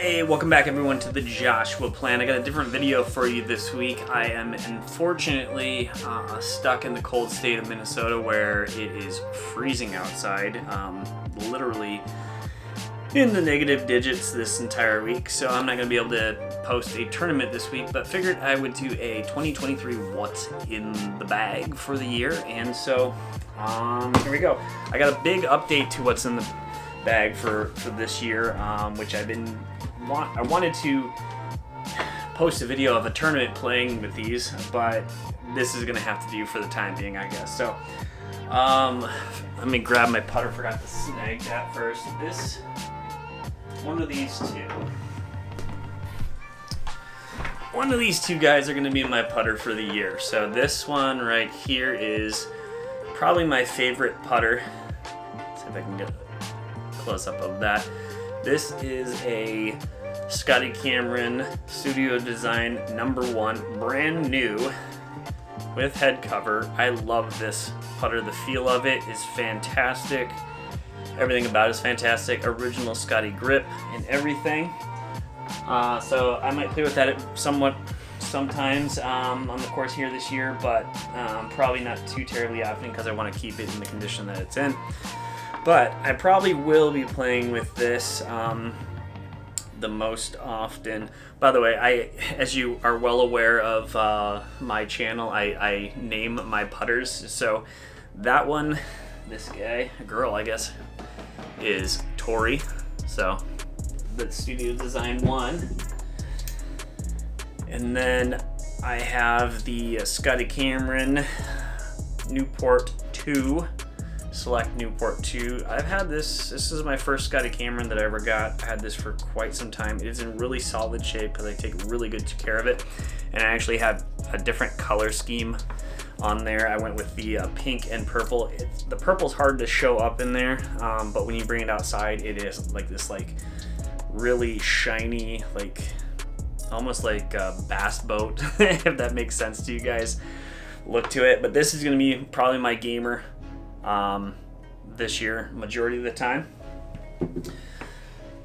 Hey, welcome back everyone to the Joshua Plan. I got a different video for you this week. I am unfortunately stuck in the cold state of Minnesota where it is freezing outside, literally in the negative digits this entire week. So I'm not going to be able to post a tournament this week, but figured I would do a 2023 what's in the bag for the year. And so here we go. I got a big update to what's in the bag for this year, which I wanted to post a video of a tournament playing with these, but this is gonna have to do for the time being, I guess. So let me grab my putter. Forgot to snag that first. One of these two guys are gonna be my putter for the year. So this one right here is probably my favorite putter. Let's see if I can get a close up of that. This is a Scotty Cameron Studio Design #1, brand new with head cover. I love this putter. The feel of it is fantastic. Everything about it is fantastic. Original Scotty grip and everything. So I might play with that sometimes on the course here this year, but probably not too terribly often because I want to keep it in the condition that it's in. But I probably will be playing with this the most often. By the way, as you are well aware of my channel, I name my putters. So that one, this guy, a girl I guess, is Tori. So the Studio Design 1. And then I have the Scotty Cameron Newport 2. Select Newport 2. I've had this is my first Scotty Cameron that I ever got. I had this for quite some time. It is in really solid shape because I take really good care of it. And I actually have a different color scheme on there. I went with the pink and purple. The purple's hard to show up in there, but when you bring it outside, it is like this really shiny, almost like a bass boat, if that makes sense to you guys. Look to it. But this is going to be probably my gamer this year, majority of the time.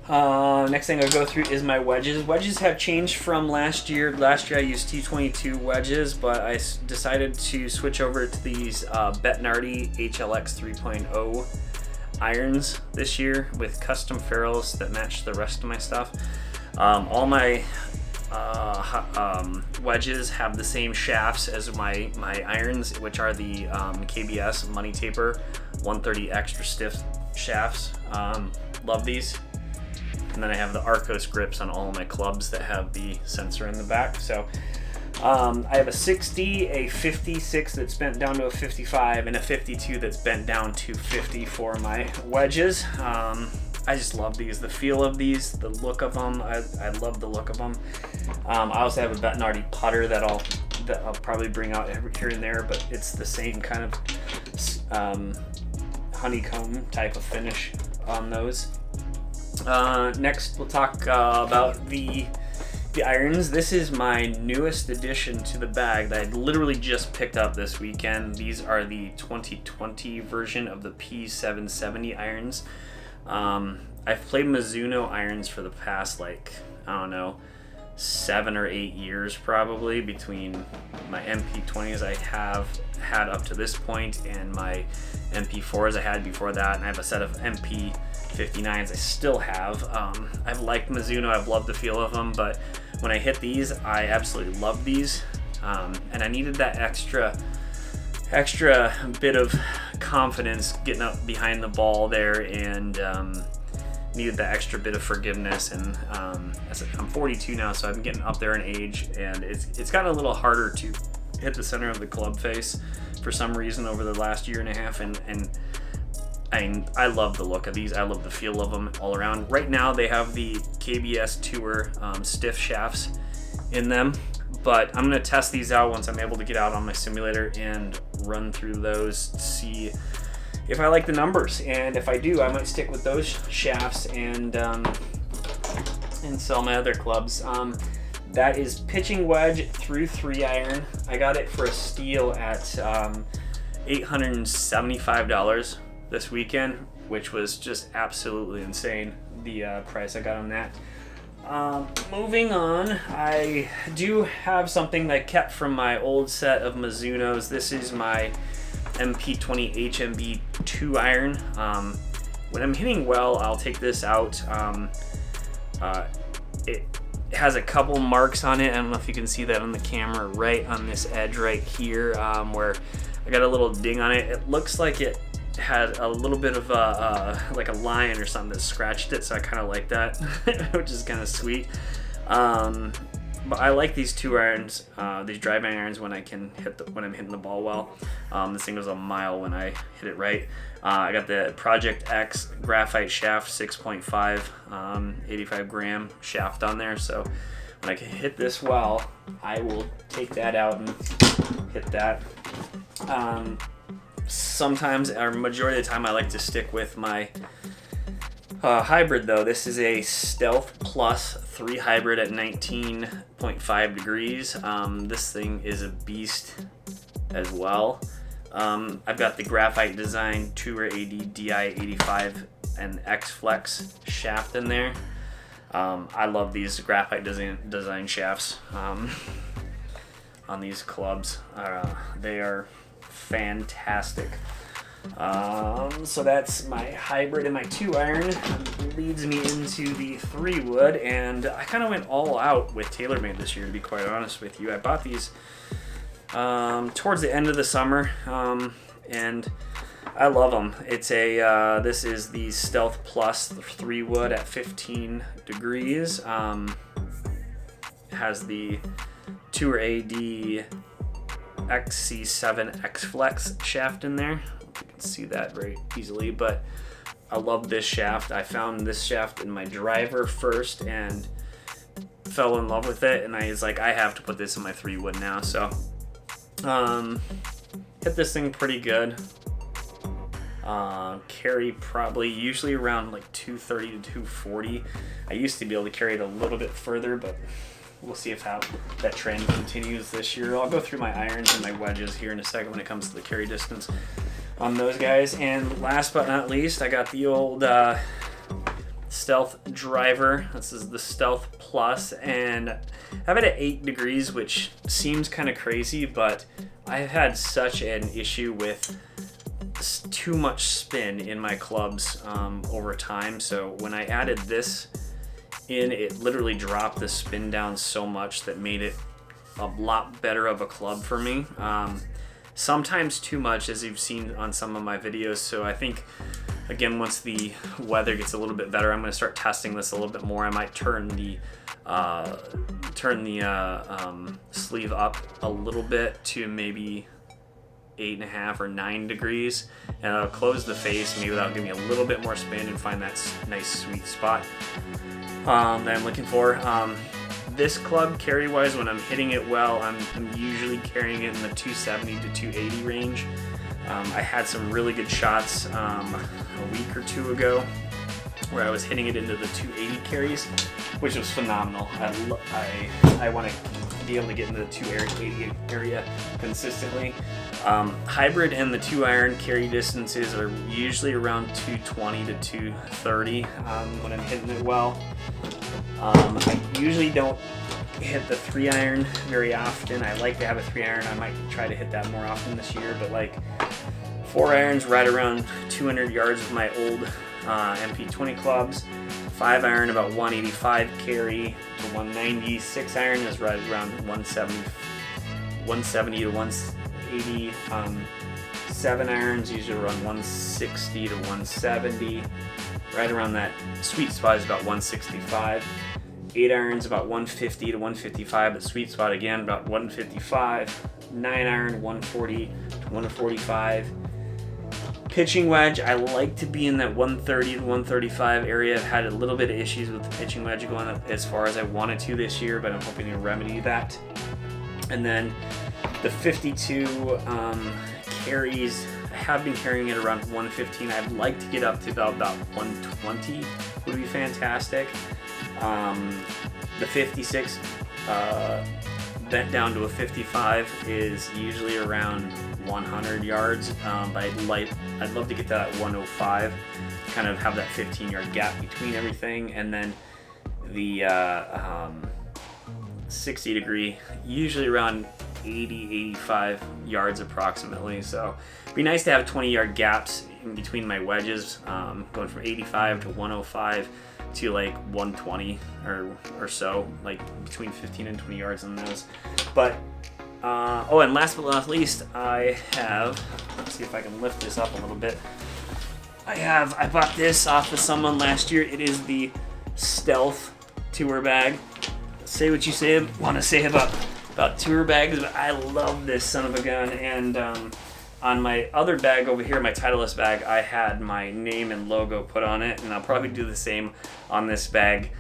Next thing I'll go through is my wedges. Wedges have changed from last year. Last year I used T22 wedges, but I decided to switch over to these Bettinardi HLX 3.0 irons this year with custom ferrules that match the rest of my stuff. All my wedges have the same shafts as my irons, which are the KBS Money Taper 130 extra stiff shafts. Love these. And then I have the Arcos grips on all of my clubs that have the sensor in the back. So I have a 60, a 56 that's bent down to a 55, and a 52 that's bent down to 50 for my wedges. I just love these, the feel of these, the look of them. I love the look of them. I also have a Bettinardi putter that I'll probably bring out here and there, but it's the same kind of honeycomb type of finish on those. Next, we'll talk about the irons. This is my newest addition to the bag that I literally just picked up this weekend. These are the 2020 version of the P770 irons. I've played Mizuno irons for the past 7 or 8 years probably, between my MP20s I have had up to this point and my MP4s I had before that, and I have a set of MP59s I still have. I've liked Mizuno, I've loved the feel of them, but when I hit these, I absolutely love these, and I needed that extra bit of confidence getting up behind the ball there, and needed that extra bit of forgiveness. And I'm 42 now, so I'm getting up there in age, and it's gotten a little harder to hit the center of the club face for some reason over the last year and a half, and I love the look of these. I love the feel of them all around. Right now they have the KBS Tour stiff shafts in them, but I'm going to test these out once I'm able to get out on my simulator and run through those to see if I like the numbers. And if I do, I might stick with those shafts and sell my other clubs. That is pitching wedge through 3-iron. I got it for a steal at $875 this weekend, which was just absolutely insane, the price I got on that. Moving on, I do have something that I kept from my old set of Mizunos. This is my MP20 HMB 2 iron. When I'm hitting well, I'll take this out. It has a couple marks on it. I don't know if you can see that on the camera, right on this edge right here, where I got a little ding on it. It looks like it had a little bit of like a lion or something that scratched it, so I kind of like that, which is kind of sweet. But I like these 2 irons, these driving irons, when when I'm hitting the ball well. This thing goes a mile when I hit it right. I got the Project X graphite shaft, 6.5, 85 gram shaft on there, so when I can hit this well, I will take that out and hit that. Sometimes, or majority of the time, I like to stick with my hybrid though. This is a Stealth Plus 3 hybrid at 19.5 degrees. This thing is a beast as well. I've got the Graphite Design Tour AD DI85 and X Flex shaft in there. I love these Graphite design shafts on these clubs. They are fantastic. So that's my hybrid and my 2 iron. Leads me into the 3 wood, and I kind of went all out with TaylorMade this year, to be quite honest with you. I bought these towards the end of the summer, and I love them. It's a this is the Stealth Plus 3 wood at 15 degrees. It has the Tour AD XC7 X Flex shaft in there. You can see that very easily, but I love this shaft. I found this shaft in my driver first and fell in love with it, and I was like, I have to put this in my 3 wood now. So hit this thing pretty good. Carry probably usually around like 230 to 240. I used to be able to carry it a little bit further, but we'll see if how that trend continues this year. I'll go through my irons and my wedges here in a second when it comes to the carry distance on those guys. And last but not least, I got the old Stealth driver. This is the Stealth Plus, and I have it at 8 degrees, which seems kind of crazy, but I've had such an issue with too much spin in my clubs over time. So when I added this in, it literally dropped the spin down so much that made it a lot better of a club for me. Sometimes too much, as you've seen on some of my videos. So I think, again, once the weather gets a little bit better, I'm going to start testing this a little bit more. I might turn the sleeve up a little bit to maybe 8.5 or 9 degrees, and I'll close the face. Maybe that'll give me a little bit more spin and find that nice sweet spot that I'm looking for. This club, carry-wise, when I'm hitting it well, I'm usually carrying it in the 270 to 280 range. I had some really good shots a week or 2 ago where I was hitting it into the 280 carries, which was phenomenal. I want to be able to get into the 280 area consistently. Hybrid and the 2 iron carry distances are usually around 220 to 230 when I'm hitting it well. I usually don't hit the 3 iron very often. I like to have a 3 iron. I might try to hit that more often this year, but like 4 irons right around 200 yards with my old MP20 clubs. 5 iron about 185 carry to 190. 6 iron is right around 170 to 180. 7 irons usually around 160 to 170. Right around that sweet spot is about 165. 8 irons about 150 to 155, but sweet spot again about 155. 9 iron 140 to 145. Pitching wedge, I like to be in that 130 to 135 area. I've had a little bit of issues with the pitching wedge going up as far as I wanted to this year, but I'm hoping to remedy that. And then the 52 carries, I have been carrying it around 115. I'd like to get up to about 120 would be fantastic. The 56 bent down to a 55 is usually around 100 yards, but I'd love to get to that 105, kind of have that 15-yard gap between everything. And then the 60 degree, usually around 80-85 yards approximately. So it'd be nice to have 20-yard gaps in between my wedges, going from 85 to 105 to like 120 or so, like between 15 and 20 yards on those. But oh, and last but not least, I have, let's see if I can lift this up a little bit. I bought this off of someone last year. It is the Stealth tour bag. Say what you want to say about tour bags, but I love this son of a gun. And on my other bag over here, my Titleist bag, I had my name and logo put on it, and I'll probably do the same on this bag.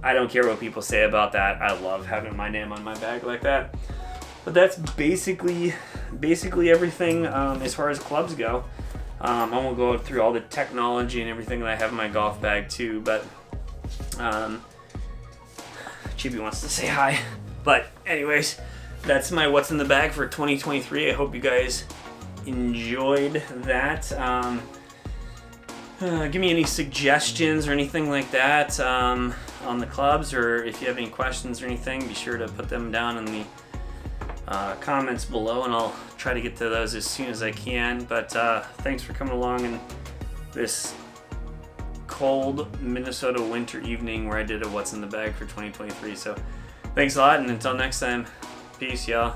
I don't care what people say about that. I love having my name on my bag like that. But that's basically everything as far as clubs go. I won't go through all the technology and everything that I have in my golf bag too, but Chibi wants to say hi. But anyways, that's my what's in the bag for 2023. I hope you guys enjoyed that. Give me any suggestions or anything like that on the clubs, or if you have any questions or anything, be sure to put them down in the comments below, and I'll try to get to those as soon as I can. But thanks for coming along in this cold Minnesota winter evening where I did a what's in the bag for 2023. So thanks a lot, and until next time, peace, y'all.